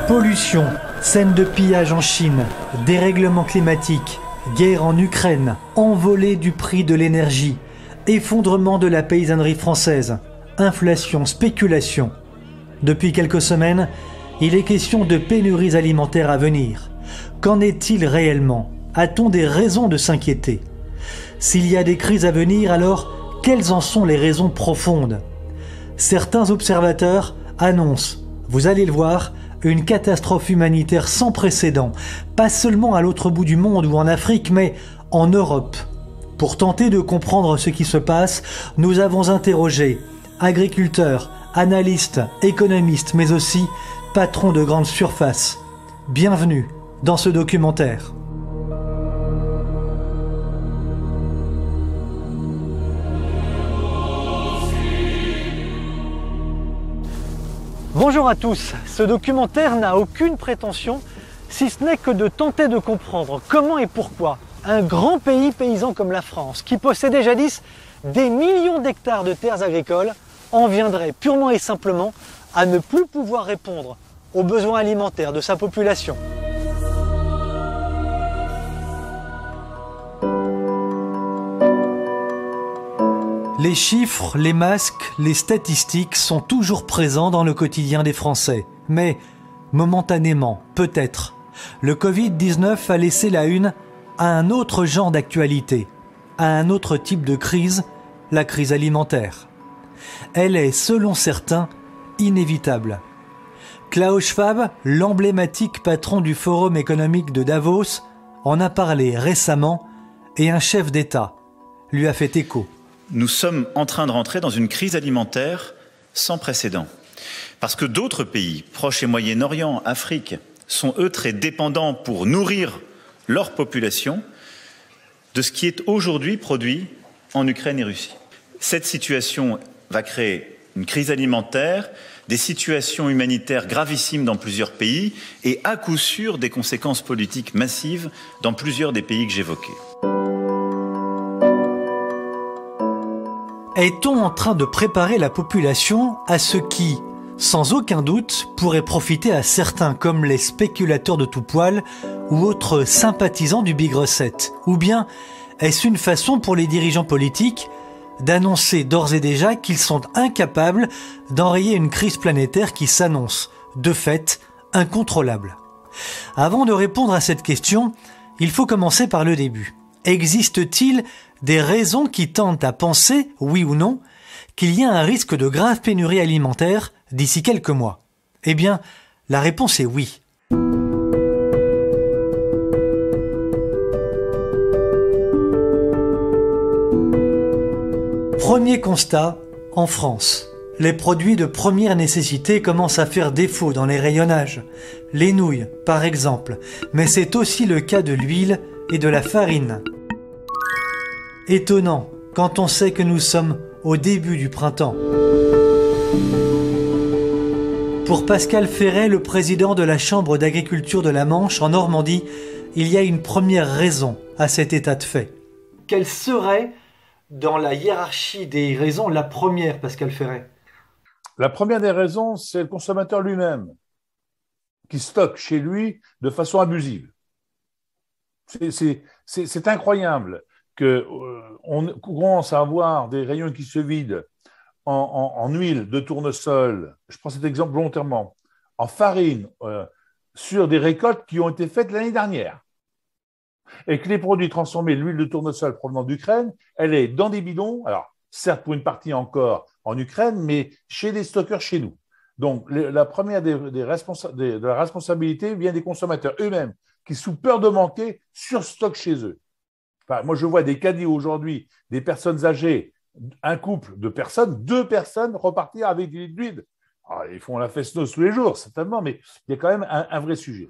Pollution, scènes de pillage en Chine, dérèglement climatique, guerre en Ukraine, envolée du prix de l'énergie, effondrement de la paysannerie française, inflation, spéculation. Depuis quelques semaines, il est question de pénuries alimentaires à venir. Qu'en est-il réellement? A-t-on des raisons de s'inquiéter? S'il y a des crises à venir, alors quelles en sont les raisons profondes? Certains observateurs annoncent, vous allez le voir, une catastrophe humanitaire sans précédent, pas seulement à l'autre bout du monde ou en Afrique, mais en Europe. Pour tenter de comprendre ce qui se passe, nous avons interrogé agriculteurs, analystes, économistes, mais aussi patrons de grandes surfaces. Bienvenue dans ce documentaire. Bonjour à tous, ce documentaire n'a aucune prétention, si ce n'est que de tenter de comprendre comment et pourquoi un grand pays paysan comme la France, qui possédait jadis des millions d'hectares de terres agricoles, en viendrait purement et simplement à ne plus pouvoir répondre aux besoins alimentaires de sa population. Les chiffres, les masques, les statistiques sont toujours présents dans le quotidien des Français. Mais, momentanément, peut-être, le Covid-19 a laissé la une à un autre genre d'actualité, à un autre type de crise, la crise alimentaire. Elle est, selon certains, inévitable. Klaus Schwab, l'emblématique patron du Forum économique de Davos, en a parlé récemment et un chef d'État lui a fait écho. Nous sommes en train de rentrer dans une crise alimentaire sans précédent. Parce que d'autres pays, Proche et Moyen-Orient, Afrique, sont eux très dépendants pour nourrir leur population de ce qui est aujourd'hui produit en Ukraine et Russie. Cette situation va créer une crise alimentaire, des situations humanitaires gravissimes dans plusieurs pays et à coup sûr des conséquences politiques massives dans plusieurs des pays que j'évoquais. Est-on en train de préparer la population à ce qui, sans aucun doute, pourrait profiter à certains comme les spéculateurs de tout poil ou autres sympathisants du Big Reset? Ou bien est-ce une façon pour les dirigeants politiques d'annoncer d'ores et déjà qu'ils sont incapables d'enrayer une crise planétaire qui s'annonce, de fait, incontrôlable? Avant de répondre à cette question, il faut commencer par le début. Existe-t-il des raisons qui tendent à penser, oui ou non, qu'il y a un risque de grave pénurie alimentaire d'ici quelques mois? Eh bien, la réponse est oui. Premier constat, en France. Les produits de première nécessité commencent à faire défaut dans les rayonnages. Les nouilles, par exemple, mais c'est aussi le cas de l'huile et de la farine. Étonnant, quand on sait que nous sommes au début du printemps. Pour Pascal Ferret, le président de la Chambre d'agriculture de la Manche en Normandie, il y a une première raison à cet état de fait. Quelle serait, dans la hiérarchie des raisons, la première, Pascal Ferret? La première des raisons, c'est le consommateur lui-même, qui stocke chez lui de façon abusive. C'est incroyable qu'on commence à avoir des rayons qui se vident en huile de tournesol, je prends cet exemple volontairement, en farine, sur des récoltes qui ont été faites l'année dernière. Et que les produits transformés, l'huile de tournesol provenant d'Ukraine, elle est dans des bidons, alors certes pour une partie encore en Ukraine, mais chez des stockeurs chez nous. Donc la première de la responsabilité vient des consommateurs eux-mêmes, qui sous peur de manquer, surstockent chez eux. Enfin, moi, je vois des caddies aujourd'hui, des personnes âgées, un couple de personnes, 2 personnes repartir avec de l'huile. Alors, ils font la feste-noz tous les jours, certainement, mais il y a quand même un vrai sujet.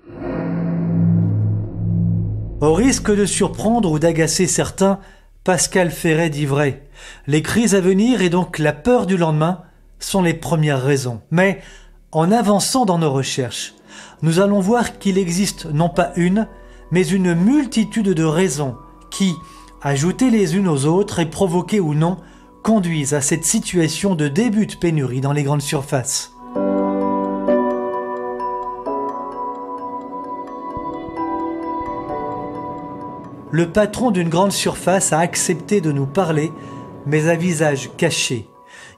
Au risque de surprendre ou d'agacer certains, Pascal Ferret dit vrai. Les crises à venir et donc la peur du lendemain sont les premières raisons. Mais en avançant dans nos recherches, nous allons voir qu'il existe non pas une, mais une multitude de raisons qui, ajoutées les unes aux autres et provoquées ou non, conduisent à cette situation de début de pénurie dans les grandes surfaces. le patron d'une grande surface a accepté de nous parler, mais à visage caché.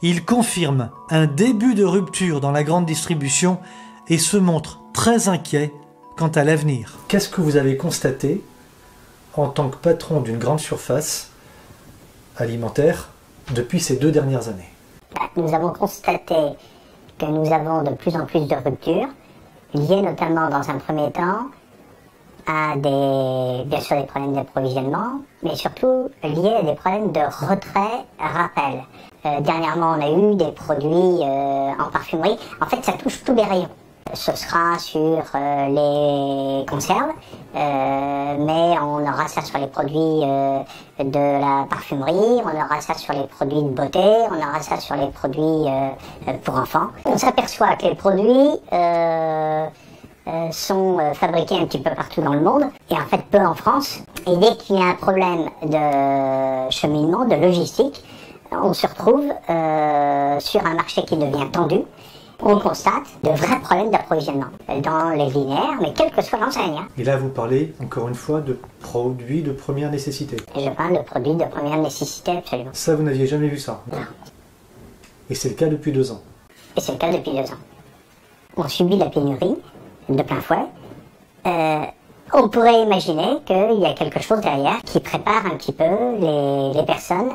Il confirme un début de rupture dans la grande distribution et se montre très inquiet quant à l'avenir. Qu'est-ce que vous avez constaté en tant que patron d'une grande surface alimentaire depuis ces 2 dernières années? Nous avons constaté que nous avons de plus en plus de ruptures, liées notamment dans un premier temps à bien sûr des problèmes d'approvisionnement, mais surtout liés à des problèmes de retrait-rappel. Dernièrement, on a eu des produits en parfumerie. En fait, ça touche tous les rayons. Ce sera sur les conserves, mais on aura ça sur les produits de la parfumerie, on aura ça sur les produits de beauté, on aura ça sur les produits pour enfants. On s'aperçoit que les produits sont fabriqués un petit peu partout dans le monde, et en fait peu en France. Et dès qu'il y a un problème de cheminement, de logistique, on se retrouve sur un marché qui devient tendu. On constate de vrais problèmes d'approvisionnement dans les linéaires, mais quelle que soit l'enseigne. Et là, vous parlez, encore une fois, de produits de première nécessité. Et je parle de produits de première nécessité, absolument. Ça, vous n'aviez jamais vu ça? Non. Et c'est le cas depuis 2 ans? Et c'est le cas depuis 2 ans. On subit la pénurie de plein fouet. On pourrait imaginer qu'il y a quelque chose derrière qui prépare un petit peu les personnes,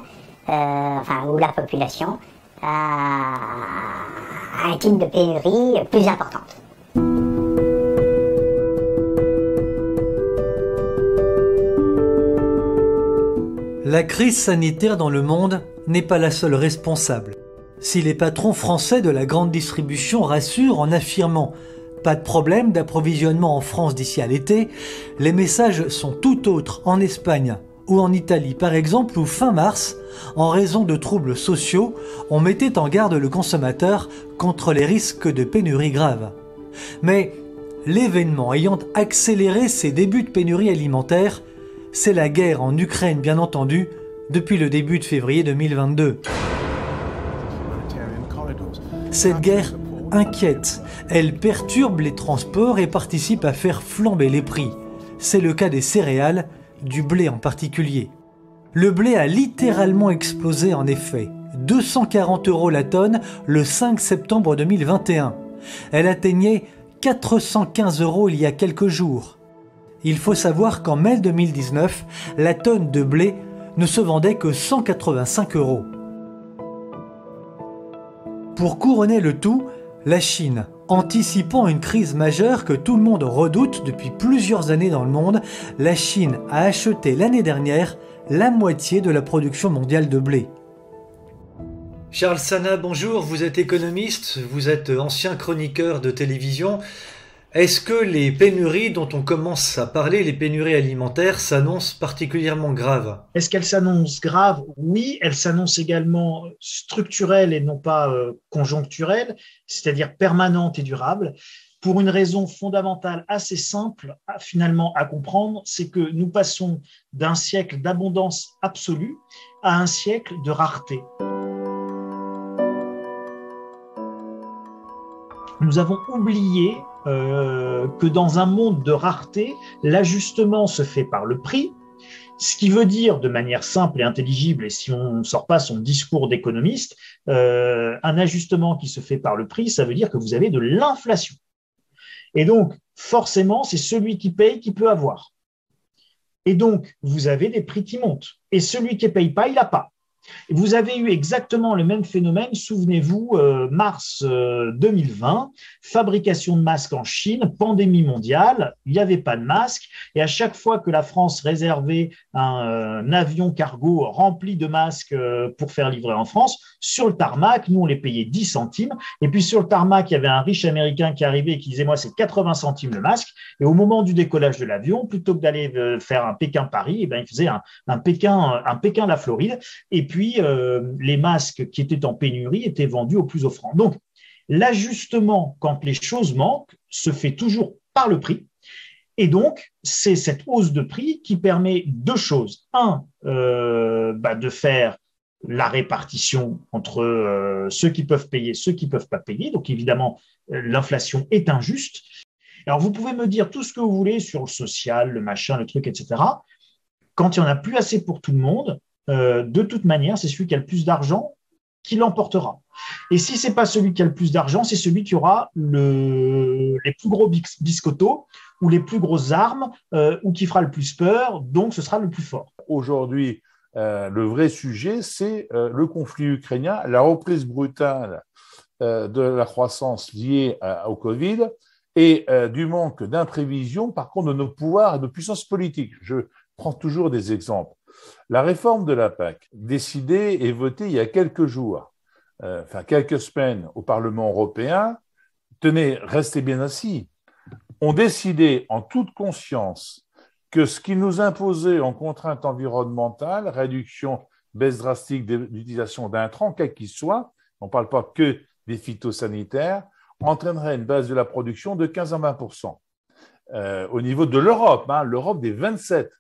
ou la population, à un type de pénurie plus importante. La crise sanitaire dans le monde n'est pas la seule responsable. Si les patrons français de la grande distribution rassurent en affirmant « pas de problème d'approvisionnement en France d'ici à l'été », les messages sont tout autres en Espagne ou en Italie par exemple, où fin mars, en raison de troubles sociaux, on mettait en garde le consommateur contre les risques de pénurie grave. Mais l'événement ayant accéléré ces débuts de pénurie alimentaire, c'est la guerre en Ukraine bien entendu, depuis le début de février 2022. Cette guerre inquiète, elle perturbe les transports et participe à faire flamber les prix. C'est le cas des céréales, du blé en particulier. Le blé a littéralement explosé en effet. 240 € la tonne le 5 septembre 2021. Elle atteignait 415 € il y a quelques jours. Il faut savoir qu'en mai 2019, la tonne de blé ne se vendait que 185 €. Pour couronner le tout, la Chine, anticipant une crise majeure que tout le monde redoute depuis plusieurs années dans le monde, la Chine a acheté l'année dernière la moitié de la production mondiale de blé. Charles Sana, bonjour, vous êtes économiste, vous êtes ancien chroniqueur de télévision. Est-ce que les pénuries dont on commence à parler, les pénuries alimentaires, s'annoncent particulièrement graves? Est-ce qu'elles s'annoncent graves? Oui, elles s'annoncent également structurelles et non pas conjoncturelles, c'est-à-dire permanentes et durables, pour une raison fondamentale assez simple finalement à comprendre, c'est que nous passons d'un siècle d'abondance absolue à un siècle de rareté. Nous avons oublié que dans un monde de rareté, l'ajustement se fait par le prix, ce qui veut dire de manière simple et intelligible, et si on ne sort pas son discours d'économiste, un ajustement qui se fait par le prix, ça veut dire que vous avez de l'inflation. Et donc, forcément, c'est celui qui paye qui peut avoir. Et donc, vous avez des prix qui montent. Et celui qui ne paye pas, il n'a pas. Vous avez eu exactement le même phénomène, souvenez-vous, mars 2020, fabrication de masques en Chine, pandémie mondiale, il n'y avait pas de masques, et à chaque fois que la France réservait un avion cargo rempli de masques pour faire livrer en France, sur le tarmac, nous on les payait 10 centimes, et puis sur le tarmac, il y avait un riche américain qui arrivait et qui disait « moi c'est 80 centimes le masque », et au moment du décollage de l'avion, plutôt que d'aller faire un Pékin-Paris, eh bien, il faisait un Pékin-la Floride, et puis les masques qui étaient en pénurie étaient vendus au plus offrant. Donc, l'ajustement, quand les choses manquent, se fait toujours par le prix. Et donc, c'est cette hausse de prix qui permet deux choses. De faire la répartition entre ceux qui peuvent payer et ceux qui ne peuvent pas payer. Donc, évidemment, l'inflation est injuste. Alors, vous pouvez me dire tout ce que vous voulez sur le social, le machin, le truc, etc. quand il n'y en a plus assez pour tout le monde, de toute manière, c'est celui qui a le plus d'argent qui l'emportera. Et si ce n'est pas celui qui a le plus d'argent, c'est celui qui aura les plus gros biscottos ou les plus grosses armes ou qui fera le plus peur, donc ce sera le plus fort. Aujourd'hui, le vrai sujet, c'est le conflit ukrainien, la reprise brutale de la croissance liée au Covid et du manque d'imprévision, par contre, de nos pouvoirs et de nos puissances politiques. Je prends toujours des exemples. La réforme de la PAC, décidée et votée il y a quelques jours, quelques semaines au Parlement européen, tenez, restez bien assis, ont décidé en toute conscience que ce qui nous imposait en contrainte environnementale, réduction, baisse drastique de l'utilisation d'intrants, quel qu'il soit, on ne parle pas que des phytosanitaires, entraînerait une baisse de la production de 15 à 20%. Au niveau de l'Europe, l'Europe des 27.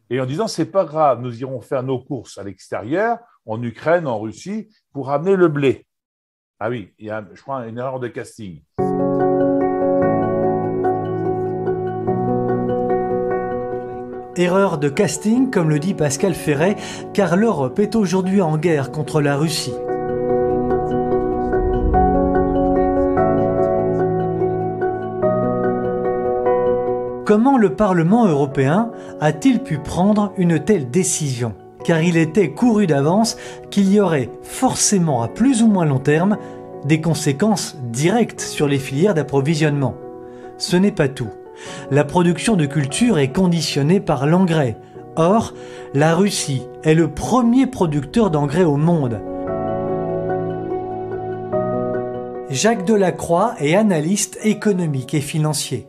Et en disant, c'est pas grave, nous irons faire nos courses à l'extérieur, en Ukraine, en Russie, pour ramener le blé. Ah oui, il y a, je crois, une erreur de casting. Erreur de casting, comme le dit Pascal Ferret, car l'Europe est aujourd'hui en guerre contre la Russie. Comment le Parlement européen a-t-il pu prendre une telle décision? Car il était couru d'avance qu'il y aurait forcément à plus ou moins long terme des conséquences directes sur les filières d'approvisionnement. Ce n'est pas tout. La production de cultures est conditionnée par l'engrais. Or, la Russie est le premier producteur d'engrais au monde. Jacques Delacroix est analyste économique et financier.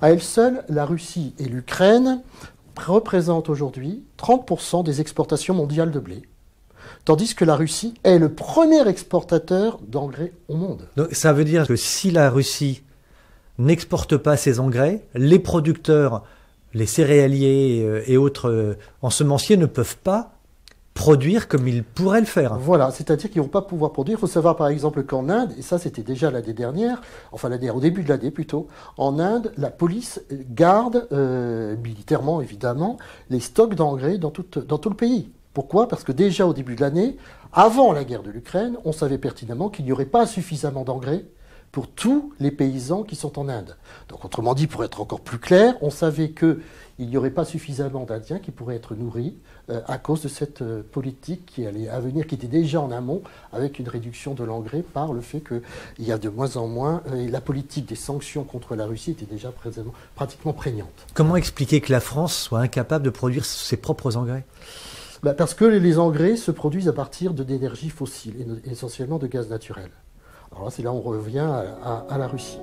À elle seule, la Russie et l'Ukraine représentent aujourd'hui 30% des exportations mondiales de blé, tandis que la Russie est le premier exportateur d'engrais au monde. Donc, ça veut dire que si la Russie n'exporte pas ses engrais, les producteurs, les céréaliers et autres ensemenciers ne peuvent pas produire comme ils pourraient le faire. Voilà, c'est-à-dire qu'ils ne vont pas pouvoir produire. Il faut savoir par exemple qu'en Inde, et ça c'était déjà l'année dernière, au début de l'année plutôt, en Inde, la police garde, militairement évidemment, les stocks d'engrais dans tout le pays. Pourquoi? Parce que déjà au début de l'année, avant la guerre de l'Ukraine, on savait pertinemment qu'il n'y aurait pas suffisamment d'engrais pour tous les paysans qui sont en Inde. Donc autrement dit, pour être encore plus clair, on savait qu'il n'y aurait pas suffisamment d'Indiens qui pourraient être nourris à cause de cette politique qui allait à venir, qui était déjà en amont, avec une réduction de l'engrais par le fait qu'il y a de moins en moins, et la politique des sanctions contre la Russie était déjà pratiquement prégnante. Comment expliquer que la France soit incapable de produire ses propres engrais? Parce que les engrais se produisent à partir d'énergies fossiles, et essentiellement de gaz naturel. Alors là, c'est là où on revient à la Russie.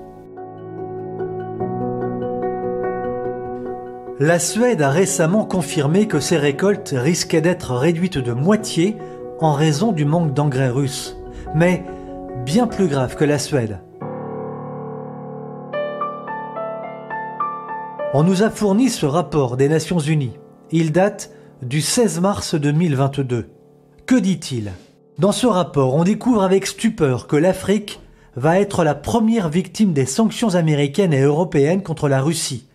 La Suède a récemment confirmé que ses récoltes risquaient d'être réduites de moitié en raison du manque d'engrais russes. Mais bien plus grave que la Suède. On nous a fourni ce rapport des Nations Unies. Il date du 16 mars 2022. Que dit-il ? Dans ce rapport, on découvre avec stupeur que l'Afrique va être la première victime des sanctions américaines et européennes contre la Russie.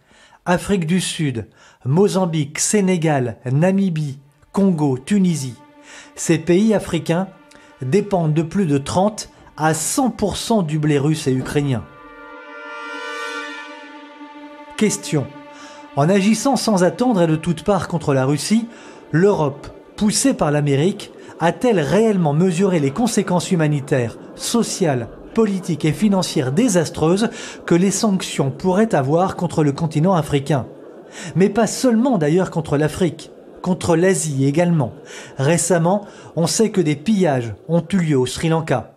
Afrique du Sud, Mozambique, Sénégal, Namibie, Congo, Tunisie. Ces pays africains dépendent de plus de 30 à 100% du blé russe et ukrainien. Question. En agissant sans attendre et de toutes parts contre la Russie, l'Europe, poussée par l'Amérique, a-t-elle réellement mesuré les conséquences humanitaires, sociales, politiques et financières désastreuses que les sanctions pourraient avoir contre le continent africain? Mais pas seulement d'ailleurs contre l'Afrique, contre l'Asie également. Récemment, on sait que des pillages ont eu lieu au Sri Lanka.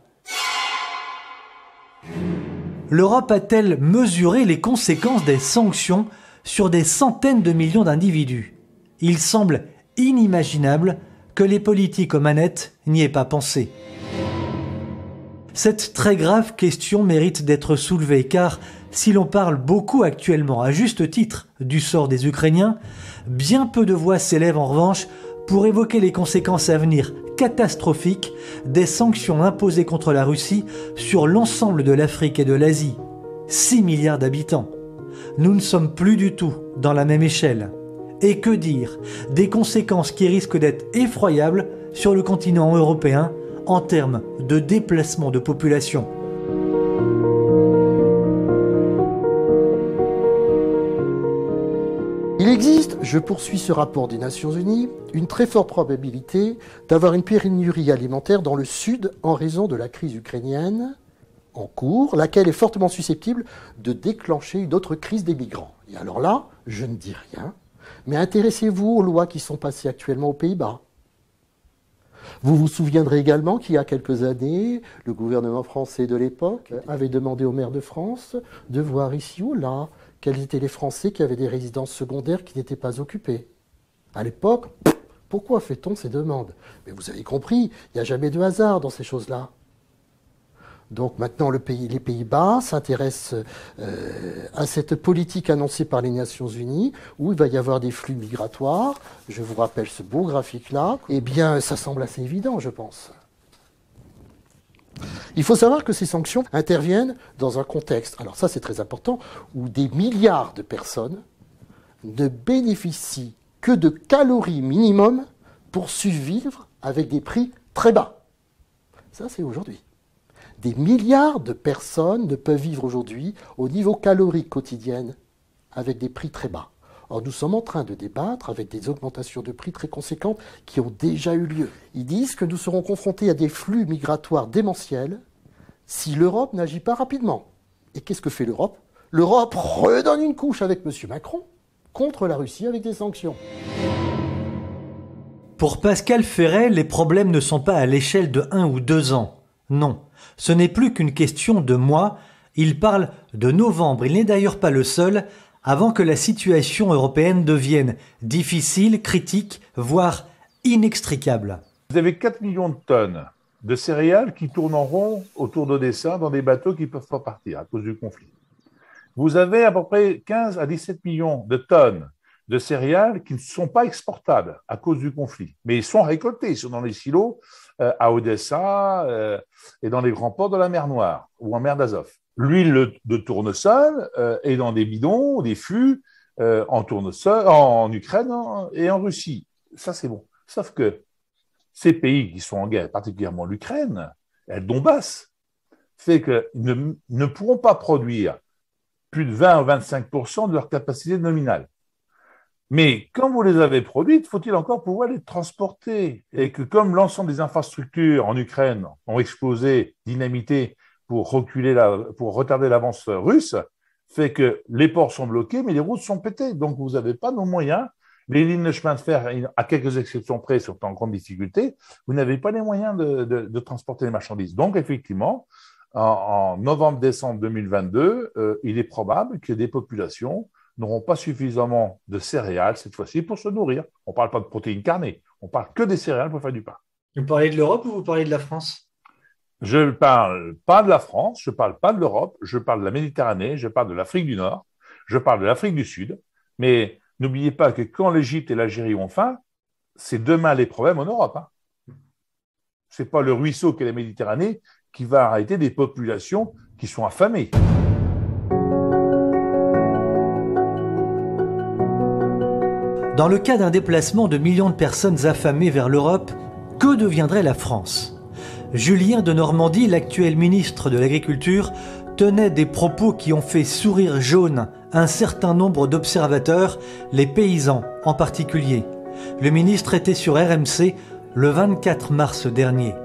L'Europe a-t-elle mesuré les conséquences des sanctions sur des centaines de millions d'individus? Il semble inimaginable que les politiques aux manettes n'y aient pas pensé. Cette très grave question mérite d'être soulevée car si l'on parle beaucoup actuellement à juste titre du sort des Ukrainiens, bien peu de voix s'élèvent en revanche pour évoquer les conséquences à venir catastrophiques des sanctions imposées contre la Russie sur l'ensemble de l'Afrique et de l'Asie. 6 milliards d'habitants. Nous ne sommes plus du tout dans la même échelle. Et que dire des conséquences qui risquent d'être effroyables sur le continent européen en termes de déplacement de population. Il existe, je poursuis ce rapport des Nations Unies, une très forte probabilité d'avoir une pénurie alimentaire dans le sud en raison de la crise ukrainienne en cours, laquelle est fortement susceptible de déclencher une autre crise des migrants. Et alors là, je ne dis rien, mais intéressez-vous aux lois qui sont passées actuellement aux Pays-Bas. Vous vous souviendrez également qu'il y a quelques années, le gouvernement français de l'époque avait demandé au maire de France de voir ici ou là quels étaient les Français qui avaient des résidences secondaires qui n'étaient pas occupées. À l'époque, pourquoi fait-on ces demandes? Mais vous avez compris, il n'y a jamais de hasard dans ces choses-là. Donc maintenant, les Pays-Bas s'intéressent à cette politique annoncée par les Nations Unies, où il va y avoir des flux migratoires. Je vous rappelle ce beau graphique-là. Eh bien, ça semble assez évident, je pense. Il faut savoir que ces sanctions interviennent dans un contexte, alors ça c'est très important, où des milliards de personnes ne bénéficient que de calories minimum pour survivre avec des prix très bas. Ça c'est aujourd'hui. Des milliards de personnes ne peuvent vivre aujourd'hui au niveau calorique quotidien avec des prix très bas. Or, nous sommes en train de débattre avec des augmentations de prix très conséquentes qui ont déjà eu lieu. Ils disent que nous serons confrontés à des flux migratoires démentiels si l'Europe n'agit pas rapidement. Et qu'est-ce que fait l'Europe? L'Europe redonne une couche avec M. Macron contre la Russie avec des sanctions. Pour Pascal Ferret, les problèmes ne sont pas à l'échelle de 1 ou 2 ans. Non, ce n'est plus qu'une question de mois. Il parle de novembre. Il n'est d'ailleurs pas le seul, avant que la situation européenne devienne difficile, critique, voire inextricable. Vous avez 4 millions de tonnes de céréales qui tournent en rond autour d'Odessa dans des bateaux qui ne peuvent pas partir à cause du conflit. Vous avez à peu près 15 à 17 millions de tonnes de céréales qui ne sont pas exportables à cause du conflit. Mais ils sont récoltés, ils sont dans les silos à Odessa et dans les grands ports de la mer Noire ou en mer d'Azov. L'huile de tournesol est dans des bidons, des fûts en tournesol, en Ukraine et en Russie. Ça, c'est bon. Sauf que ces pays qui sont en guerre, particulièrement l'Ukraine, et le Donbass, fait qu'ils ne pourront pas produire plus de 20 ou 25% de leur capacité nominale. Mais quand vous les avez produites, faut-il encore pouvoir les transporter? Et que comme l'ensemble des infrastructures en Ukraine ont explosé, dynamité, pour retarder l'avance russe, fait que les ports sont bloqués, mais les routes sont pétées. Donc, vous n'avez pas nos moyens. Les lignes de chemin de fer, à quelques exceptions près, sont en grande difficulté. Vous n'avez pas les moyens de transporter les marchandises. Donc, effectivement, en novembre-décembre 2022, il est probable que des populations n'auront pas suffisamment de céréales cette fois-ci pour se nourrir. On ne parle pas de protéines carnées, on parle que des céréales pour faire du pain. Vous parlez de l'Europe ou vous parlez de la France? Je ne parle pas de la France, je ne parle pas de l'Europe, je parle de la Méditerranée, je parle de l'Afrique du Nord, je parle de l'Afrique du Sud. Mais n'oubliez pas que quand l'Égypte et l'Algérie ont faim, c'est demain les problèmes en Europe. Ce n'est pas le ruisseau qu'est la Méditerranée qui va arrêter des populations qui sont affamées. Dans le cas d'un déplacement de millions de personnes affamées vers l'Europe, que deviendrait la France? Julien de Normandie, l'actuel ministre de l'Agriculture, tenait des propos qui ont fait sourire jaune un certain nombre d'observateurs, les paysans en particulier. Le ministre était sur RMC le 24 mars dernier.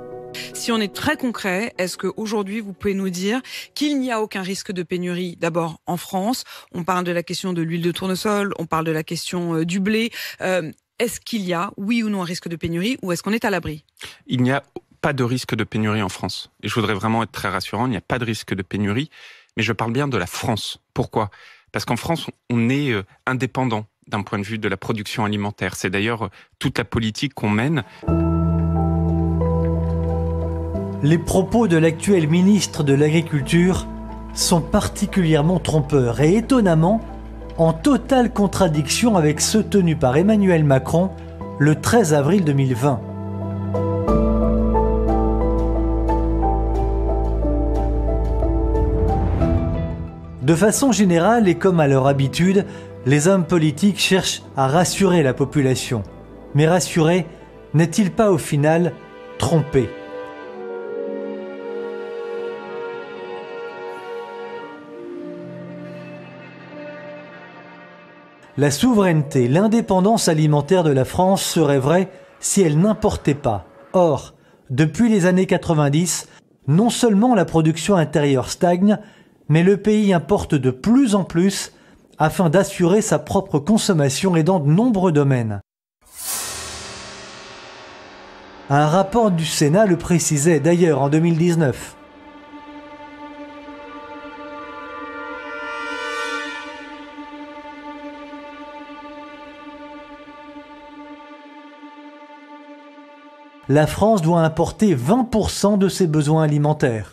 Si on est très concret, est-ce qu'aujourd'hui vous pouvez nous dire qu'il n'y a aucun risque de pénurie d'abord en France? On parle de la question de l'huile de tournesol, on parle de la question du blé. Est-ce qu'il y a, oui ou non, un risque de pénurie ou est-ce qu'on est à l'abri? Il n'y a pas de risque de pénurie en France. Et je voudrais vraiment être très rassurant, il n'y a pas de risque de pénurie, mais je parle bien de la France. Pourquoi? Parce qu'en France, on est indépendant d'un point de vue de la production alimentaire. C'est d'ailleurs toute la politique qu'on mène. Les propos de l'actuel ministre de l'Agriculture sont particulièrement trompeurs et étonnamment en totale contradiction avec ceux tenus par Emmanuel Macron le 13 avril 2020. De façon générale et comme à leur habitude, Les hommes politiques cherchent à rassurer la population. Mais rassurer n'est-il pas au final tromper ? La souveraineté, l'indépendance alimentaire de la France serait vraie si elle n'importait pas. Or, depuis les années 90, non seulement la production intérieure stagne, mais le pays importe de plus en plus afin d'assurer sa propre consommation et dans de nombreux domaines. Un rapport du Sénat le précisait d'ailleurs en 2019. La France doit importer 20% de ses besoins alimentaires.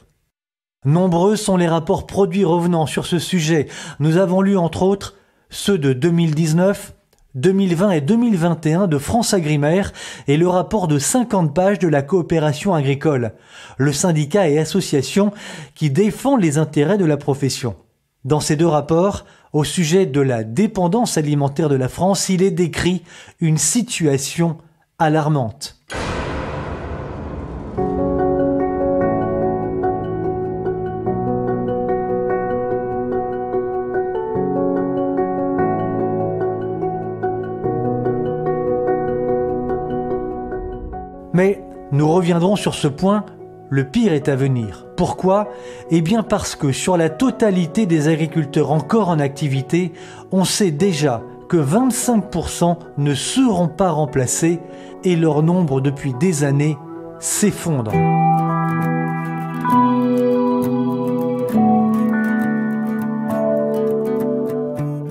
Nombreux sont les rapports produits revenant sur ce sujet. Nous avons lu entre autres ceux de 2019, 2020 et 2021 de France Agrimaire et le rapport de 50 pages de la coopération agricole, le syndicat et association qui défend les intérêts de la profession. Dans ces deux rapports, au sujet de la dépendance alimentaire de la France, il est décrit une situation alarmante. Mais nous reviendrons sur ce point, le pire est à venir. Pourquoi ? Eh bien parce que sur la totalité des agriculteurs encore en activité, on sait déjà que 25% ne seront pas remplacés et leur nombre depuis des années s'effondre.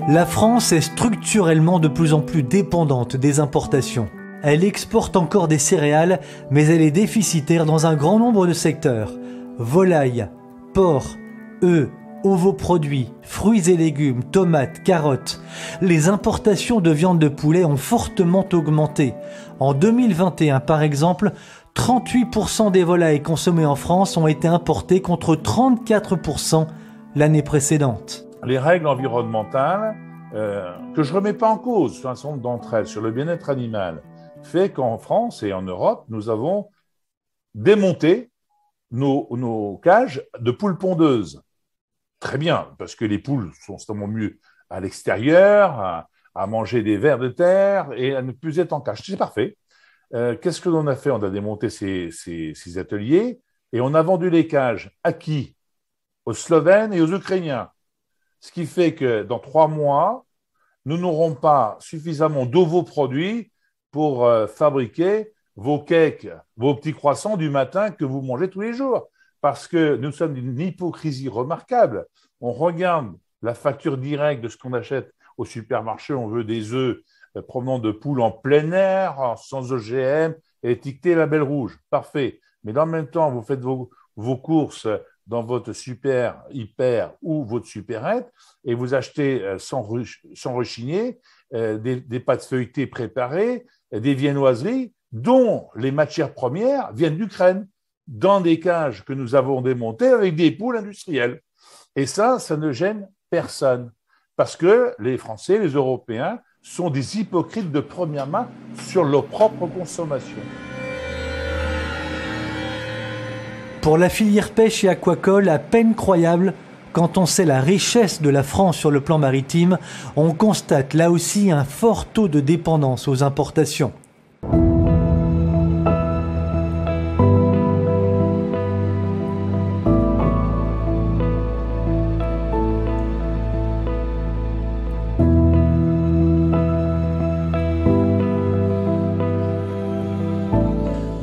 La France est structurellement de plus en plus dépendante des importations. Elle exporte encore des céréales, mais elle est déficitaire dans un grand nombre de secteurs. Volailles, porc, œufs, ovoproduits, fruits et légumes, tomates, carottes. Les importations de viande de poulet ont fortement augmenté. En 2021, par exemple, 38% des volailles consommées en France ont été importées contre 34% l'année précédente. Les règles environnementales, que je ne remets pas en cause, sur un certain nombre d'entre elles, sur le bien-être animal, fait qu'en France et en Europe, nous avons démonté nos cages de poules pondeuses. Très bien, parce que les poules sont extrêmement mieux à l'extérieur, à manger des vers de terre et à ne plus être en cage. C'est parfait. Qu'est-ce que l'on a fait ? On a démonté ces ateliers et on a vendu les cages à qui ? Aux Slovènes et aux Ukrainiens. Ce qui fait que dans 3 mois, nous n'aurons pas suffisamment d'ovoproduits pour fabriquer vos cakes, vos petits croissants du matin que vous mangez tous les jours. Parce que nous sommes d'une hypocrisie remarquable. On regarde la facture directe de ce qu'on achète au supermarché, on veut des œufs provenant de poules en plein air, sans OGM, étiquetés label rouge. Parfait. Mais dans le même temps, vous faites vos courses dans votre super, hyper ou votre supérette et vous achetez sans rechigner des pâtes feuilletées préparées, des viennoiseries dont les matières premières viennent d'Ukraine, dans des cages que nous avons démontées avec des poules industrielles. Et ça ne gêne personne, parce que les Français, les Européens, sont des hypocrites de première main sur leur propre consommation. Pour la filière pêche et aquacole, à peine croyable, quand on sait la richesse de la France sur le plan maritime, on constate là aussi un fort taux de dépendance aux importations.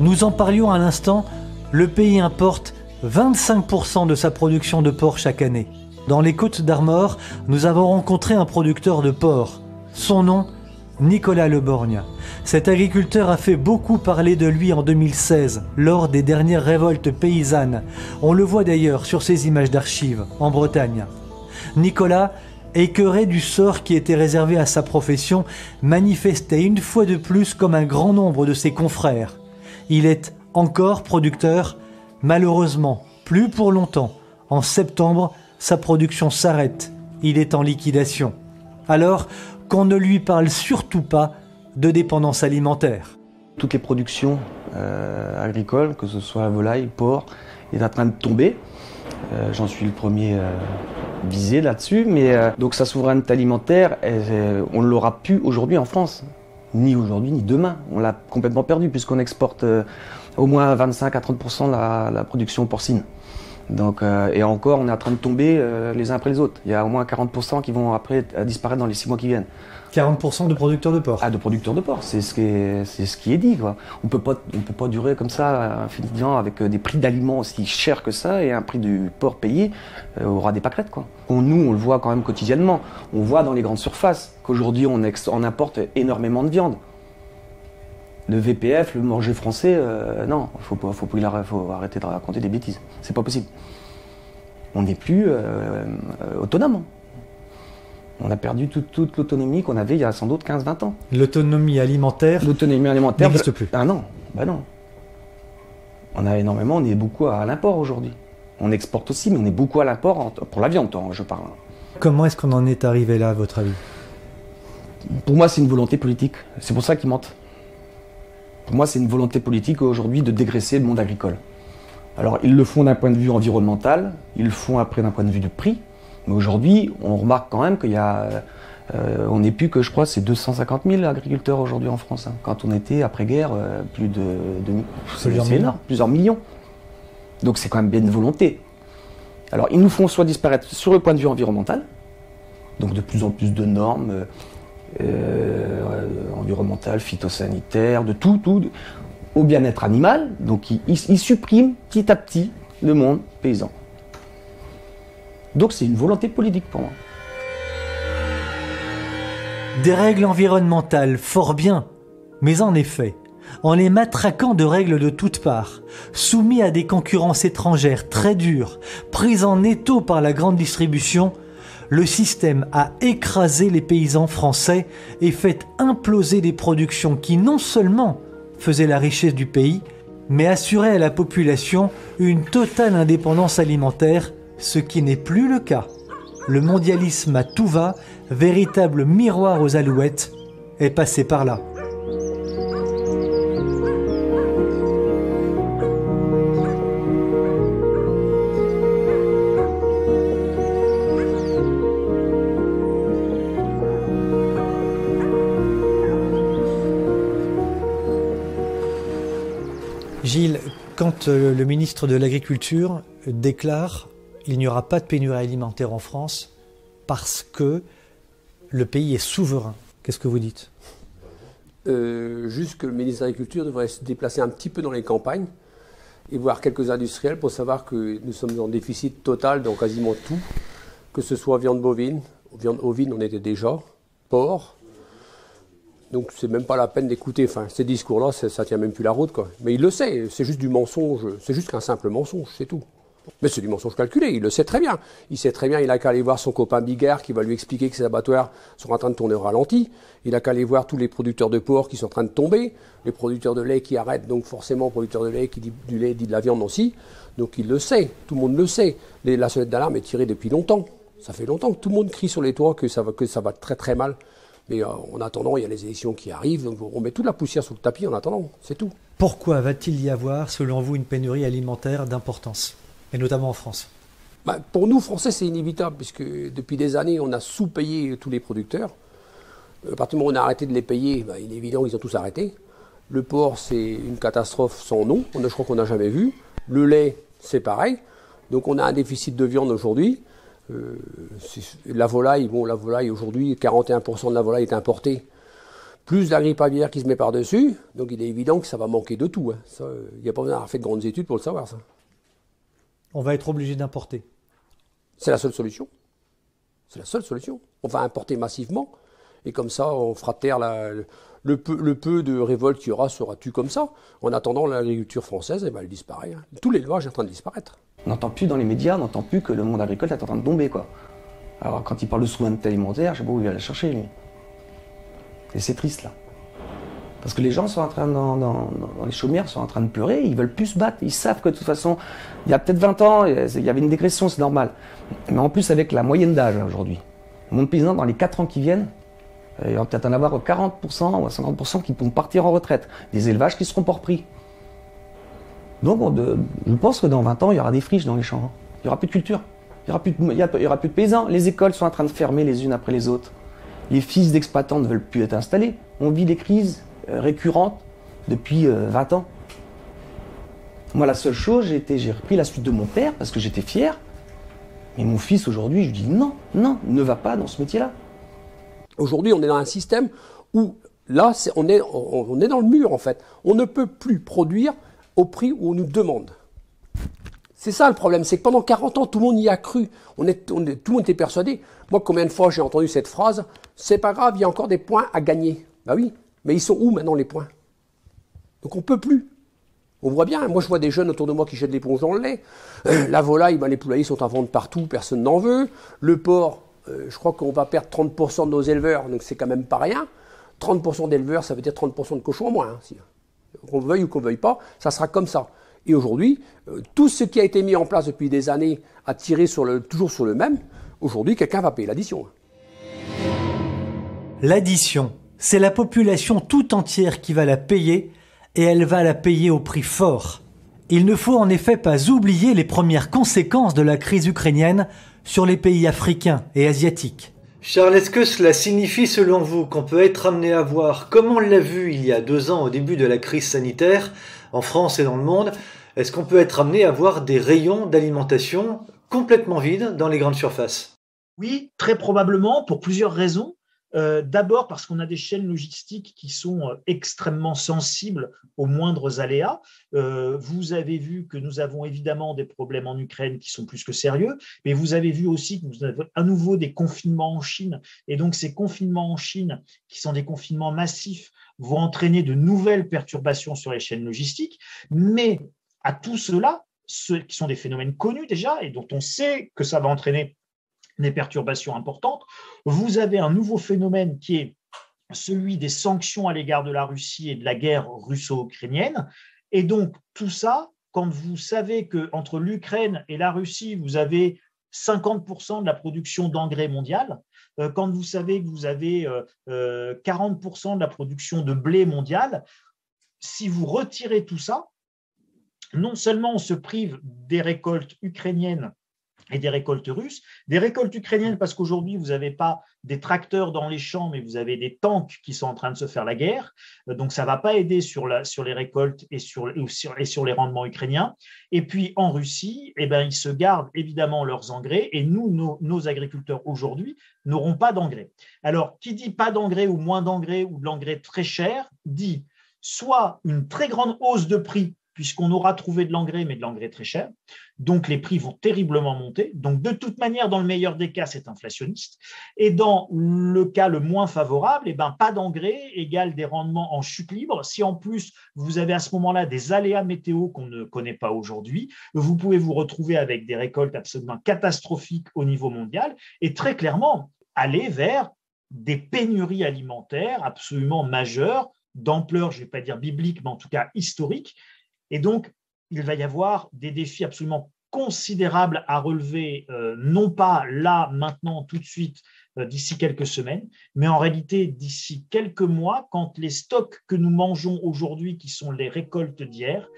Nous en parlions à l'instant, le pays importe 25% de sa production de porc chaque année. Dans les Côtes d'Armor, nous avons rencontré un producteur de porc. Son nom, Nicolas Leborgne. Cet agriculteur a fait beaucoup parler de lui en 2016, lors des dernières révoltes paysannes. On le voit d'ailleurs sur ces images d'archives, en Bretagne. Nicolas, écœuré du sort qui était réservé à sa profession, manifestait une fois de plus comme un grand nombre de ses confrères. Il est encore producteur, malheureusement, plus pour longtemps. En septembre, sa production s'arrête. Il est en liquidation. Alors qu'on ne lui parle surtout pas de dépendance alimentaire. Toutes les productions agricoles, que ce soit volaille, porc, est en train de tomber. J'en suis le premier visé là-dessus, mais donc sa souveraineté alimentaire, on ne l'aura plus aujourd'hui en France. Ni aujourd'hui, ni demain. On l'a complètement perdu puisqu'on exporte au moins 25 à 30% de la production porcine. Donc, et encore, on est en train de tomber les uns après les autres. Il y a au moins 40% qui vont après disparaître dans les 6 mois qui viennent. 40% de producteurs de porc. Ah, de producteurs de porc, c'est ce qui est dit, quoi. On peut pas durer comme ça infiniment avec des prix d'aliments aussi chers que ça et un prix du porc payé aura des pâquerettes, quoi. Nous, on le voit quand même quotidiennement. On voit dans les grandes surfaces qu'aujourd'hui on importe énormément de viande. Le VPF, le manger français, non, faut arrêter de raconter des bêtises. C'est pas possible. On n'est plus autonome. On a perdu toute l'autonomie qu'on avait il y a sans doute 15-20 ans. L'autonomie alimentaire n'existe plus. Ah non, bah non. On est beaucoup à l'import aujourd'hui. On exporte aussi, mais on est beaucoup à l'import pour la viande, je parle. Comment est-ce qu'on en est arrivé là, à votre avis? Pour moi, c'est une volonté politique. C'est pour ça qu'ils mentent. Pour moi, c'est une volonté politique aujourd'hui de dégraisser le monde agricole. Alors, ils le font d'un point de vue environnemental, ils le font après d'un point de vue du prix. Mais aujourd'hui, on remarque quand même qu'il y a, on n'est plus que, je crois, c'est 250 000 agriculteurs aujourd'hui en France. Hein. Quand on était après-guerre, c'est énorme, plusieurs millions. Donc c'est quand même bien une volonté. Alors ils nous font soit disparaître sur le point de vue environnemental, donc de plus en plus de normes environnementales, phytosanitaires, de tout, au bien-être animal. Donc ils suppriment petit à petit le monde paysan. Donc c'est une volonté politique pour moi. Des règles environnementales, fort bien, mais en effet, en les matraquant de règles de toutes parts, soumis à des concurrences étrangères très dures, prises en étau par la grande distribution, le système a écrasé les paysans français et fait imploser des productions qui non seulement faisaient la richesse du pays, mais assuraient à la population une totale indépendance alimentaire, ce qui n'est plus le cas. Le mondialisme à tout va, véritable miroir aux alouettes, est passé par là. Gilles, quand le ministre de l'Agriculture déclare qu'il n'y aura pas de pénurie alimentaire en France parce que le pays est souverain, qu'est-ce que vous dites? Juste que le ministre de l'Agriculture devrait se déplacer un petit peu dans les campagnes et voir quelques industriels pour savoir que nous sommes en déficit total dans quasiment tout, que ce soit viande bovine, viande ovine on était déjà, porc. Donc c'est même pas la peine d'écouter, enfin ces discours-là, ça tient même plus la route, quoi. Mais il le sait, c'est juste du mensonge, c'est juste qu'un simple mensonge, c'est tout. Mais c'est du mensonge calculé, il le sait très bien. Il sait très bien, il a qu'à aller voir son copain Bigard qui va lui expliquer que ses abattoirs sont en train de tourner au ralenti. Il a qu'à aller voir tous les producteurs de porc qui sont en train de tomber, les producteurs de lait qui arrêtent, donc forcément producteurs de lait qui dit du lait dit de la viande aussi. Donc il le sait, tout le monde le sait. La sonnette d'alarme est tirée depuis longtemps. Ça fait longtemps que tout le monde crie sur les toits que ça va très très mal. Mais en attendant, il y a les élections qui arrivent, donc on met toute la poussière sous le tapis en attendant, c'est tout. Pourquoi va-t-il y avoir, selon vous, une pénurie alimentaire d'importance, et notamment en France? Pour nous, Français, c'est inévitable, puisque depuis des années, on a sous-payé tous les producteurs. À partir du moment où on a arrêté de les payer, il est évident qu'ils ont tous arrêté. Le porc, c'est une catastrophe sans nom, je crois qu'on n'a jamais vu. Le lait, c'est pareil. Donc on a un déficit de viande aujourd'hui. La volaille, la volaille aujourd'hui, 41% de la volaille est importée, plus la grippe aviaire qui se met par-dessus, donc il est évident que ça va manquer de tout. Hein. Il n'y a pas besoin d'avoir fait de grandes études pour le savoir, ça. On va être obligé d'importer. C'est la seule solution. C'est la seule solution. On va importer massivement, et comme ça, on fera taire le peu de révolte qu'il y aura sera tué comme ça. En attendant, l'agriculture française, elle disparaît. Hein. Tout l'élevage est en train de disparaître. On n'entend plus dans les médias, on n'entend plus que le monde agricole est en train de tomber, quoi. Alors quand il parle de souveraineté alimentaire, je sais pas où il va la chercher, lui. Et c'est triste, là. Parce que les gens sont en train, dans les chaumières, sont en train de pleurer, ils veulent plus se battre. Ils savent que de toute façon, il y a peut-être 20 ans, il y avait une dégraisson, c'est normal. Mais en plus, avec la moyenne d'âge, aujourd'hui, Le monde paysan, dans les 4 ans qui viennent, il va peut-être en avoir 40% ou 50% qui vont partir en retraite. Des élevages qui seront pas repris. Donc je pense que dans 20 ans, il y aura des friches dans les champs. Hein. Il n'y aura plus de culture. Il n'y aura plus de paysans. Les écoles sont en train de fermer les unes après les autres. Les fils d'exploitants ne veulent plus être installés. On vit des crises récurrentes depuis 20 ans. Moi, la seule chose, j'ai repris la suite de mon père parce que j'étais fier. Mais mon fils, aujourd'hui, je lui dis non, ne va pas dans ce métier-là. Aujourd'hui, on est dans un système où, là, on est dans le mur, en fait. On ne peut plus produire au prix où on nous demande. C'est ça le problème, c'est que pendant 40 ans, tout le monde y a cru. Tout le monde était persuadé. Moi, combien de fois j'ai entendu cette phrase, c'est pas grave, il y a encore des points à gagner. Bah oui, mais ils sont où maintenant les points? Donc on peut plus. On voit bien, moi je vois des jeunes autour de moi qui jettent l'éponge dans le lait. La volaille, les poulaillers sont à vendre partout, personne n'en veut. Le porc, je crois qu'on va perdre 30% de nos éleveurs, donc c'est quand même pas rien. 30% d'éleveurs, ça veut dire 30% de cochons en moins. Hein, qu'on veuille ou qu'on veuille pas, ça sera comme ça. Et aujourd'hui, tout ce qui a été mis en place depuis des années a tiré toujours sur le même. Aujourd'hui, quelqu'un va payer l'addition. L'addition, c'est la population tout entière qui va la payer, et elle va la payer au prix fort. Il ne faut en effet pas oublier les premières conséquences de la crise ukrainienne sur les pays africains et asiatiques. Charles, est-ce que cela signifie selon vous qu'on peut être amené à voir, comme on l'a vu il y a 2 ans au début de la crise sanitaire, en France et dans le monde, est-ce qu'on peut être amené à voir des rayons d'alimentation complètement vides dans les grandes surfaces? Oui, très probablement, pour plusieurs raisons. D'abord parce qu'on a des chaînes logistiques qui sont extrêmement sensibles aux moindres aléas. Vous avez vu que nous avons évidemment des problèmes en Ukraine qui sont plus que sérieux, mais vous avez vu aussi que nous avons à nouveau des confinements en Chine. Et donc ces confinements en Chine, qui sont des confinements massifs, vont entraîner de nouvelles perturbations sur les chaînes logistiques. Mais à tout cela, ceux qui sont des phénomènes connus déjà et dont on sait que ça va entraîner des perturbations importantes, vous avez un nouveau phénomène qui est celui des sanctions à l'égard de la Russie et de la guerre russo-ukrainienne. Et donc, tout ça, quand vous savez qu'entre l'Ukraine et la Russie, vous avez 50% de la production d'engrais mondiale, quand vous savez que vous avez 40% de la production de blé mondial, si vous retirez tout ça, non seulement on se prive des récoltes ukrainiennes et des récoltes russes. Des récoltes ukrainiennes parce qu'aujourd'hui, vous n'avez pas des tracteurs dans les champs, mais vous avez des tanks qui sont en train de se faire la guerre. Donc, ça ne va pas aider sur les récoltes et sur les rendements ukrainiens. Et puis, en Russie, ils se gardent évidemment leurs engrais et nous, nos agriculteurs aujourd'hui, n'auront pas d'engrais. Alors, qui dit pas d'engrais ou moins d'engrais ou de l'engrais très cher, dit soit une très grande hausse de prix puisqu'on aura trouvé de l'engrais, mais de l'engrais très cher. Donc, les prix vont terriblement monter. Donc, de toute manière, dans le meilleur des cas, c'est inflationniste. Et dans le cas le moins favorable, pas d'engrais égale des rendements en chute libre. Si en plus, vous avez à ce moment-là des aléas météo qu'on ne connaît pas aujourd'hui, vous pouvez vous retrouver avec des récoltes absolument catastrophiques au niveau mondial et très clairement aller vers des pénuries alimentaires absolument majeures, d'ampleur, je ne vais pas dire biblique, mais en tout cas historique. Et donc, il va y avoir des défis absolument considérables à relever, non pas là, maintenant, tout de suite, d'ici quelques semaines, mais en réalité d'ici quelques mois, quand les stocks que nous mangeons aujourd'hui, qui sont les récoltes d'hier,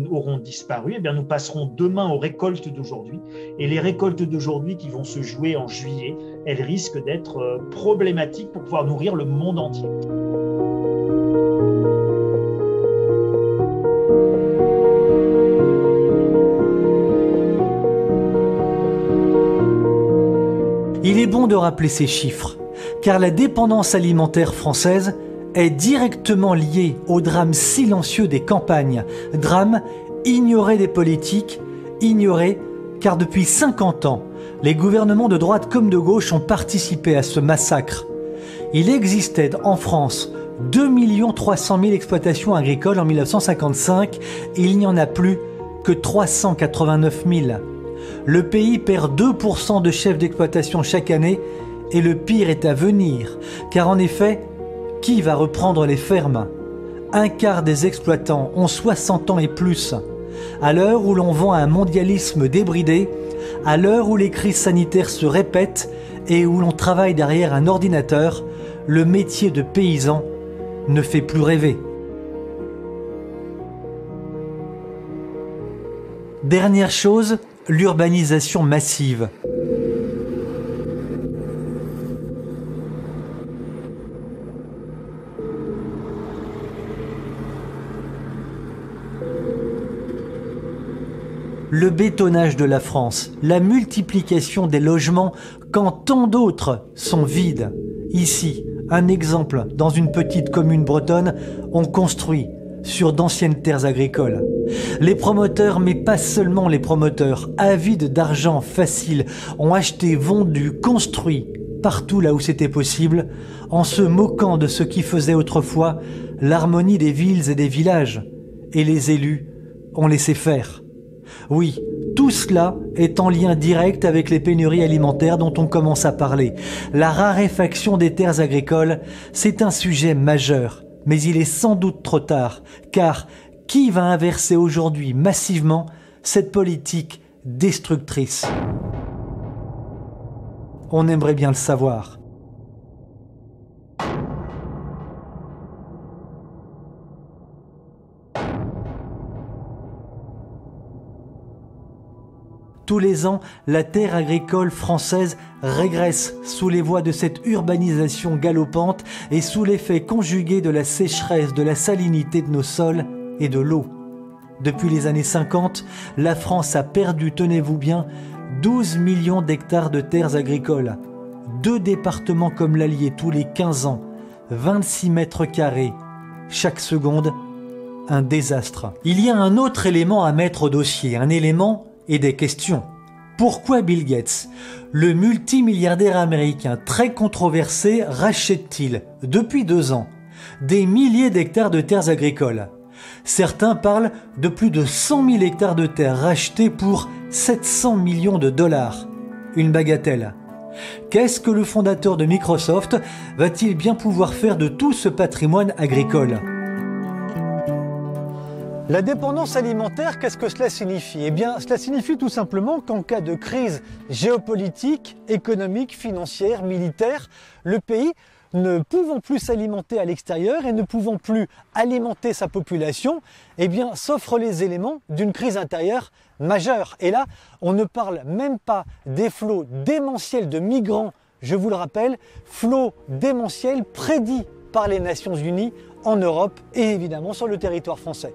auront disparu, nous passerons demain aux récoltes d'aujourd'hui. Et les récoltes d'aujourd'hui qui vont se jouer en juillet, elles risquent d'être problématiques pour pouvoir nourrir le monde entier. Il est bon de rappeler ces chiffres, car la dépendance alimentaire française est directement liée au drame silencieux des campagnes, drame ignoré des politiques, ignoré car depuis 50 ans, les gouvernements de droite comme de gauche ont participé à ce massacre. Il existait en France 2 300 000 exploitations agricoles en 1955 et il n'y en a plus que 389 000. Le pays perd 2% de chefs d'exploitation chaque année et le pire est à venir, car en effet, qui va reprendre les fermes? Un quart des exploitants ont 60 ans et plus. À l'heure où l'on vend un mondialisme débridé, à l'heure où les crises sanitaires se répètent et où l'on travaille derrière un ordinateur, le métier de paysan ne fait plus rêver. Dernière chose, l'urbanisation massive. Le bétonnage de la France, la multiplication des logements quand tant d'autres sont vides. Ici, un exemple, dans une petite commune bretonne, on construit sur d'anciennes terres agricoles. Les promoteurs, mais pas seulement les promoteurs, avides d'argent facile, ont acheté, vendu, construit partout là où c'était possible, en se moquant de ce qui faisait autrefois l'harmonie des villes et des villages. Et les élus ont laissé faire. Oui, tout cela est en lien direct avec les pénuries alimentaires dont on commence à parler. La raréfaction des terres agricoles, c'est un sujet majeur, mais il est sans doute trop tard, car qui va inverser aujourd'hui massivement cette politique destructrice? On aimerait bien le savoir. Tous les ans, la terre agricole française régresse sous les voies de cette urbanisation galopante et sous l'effet conjugué de la sécheresse, de la salinité de nos sols et de l'eau. Depuis les années 50, la France a perdu, tenez-vous bien, 12 millions d'hectares de terres agricoles. 2 départements comme l'Allier tous les 15 ans, 26 mètres carrés. Chaque seconde, un désastre. Il y a un autre élément à mettre au dossier, un élément et des questions. Pourquoi Bill Gates, le multimilliardaire américain très controversé, rachète-t-il, depuis 2 ans, des milliers d'hectares de terres agricoles? Certains parlent de plus de 100 000 hectares de terres rachetés pour 700 millions de dollars. Une bagatelle. Qu'est-ce que le fondateur de Microsoft va-t-il bien pouvoir faire de tout ce patrimoine agricole? La dépendance alimentaire, qu'est-ce que cela signifie? Eh bien, cela signifie tout simplement qu'en cas de crise géopolitique, économique, financière, militaire, le pays, ne pouvant plus s'alimenter à l'extérieur et ne pouvant plus alimenter sa population, eh bien, s'offrent les éléments d'une crise intérieure majeure. Et là, on ne parle même pas des flots démentiels de migrants, je vous le rappelle, flots démentiels prédits par les Nations Unies en Europe et évidemment sur le territoire français.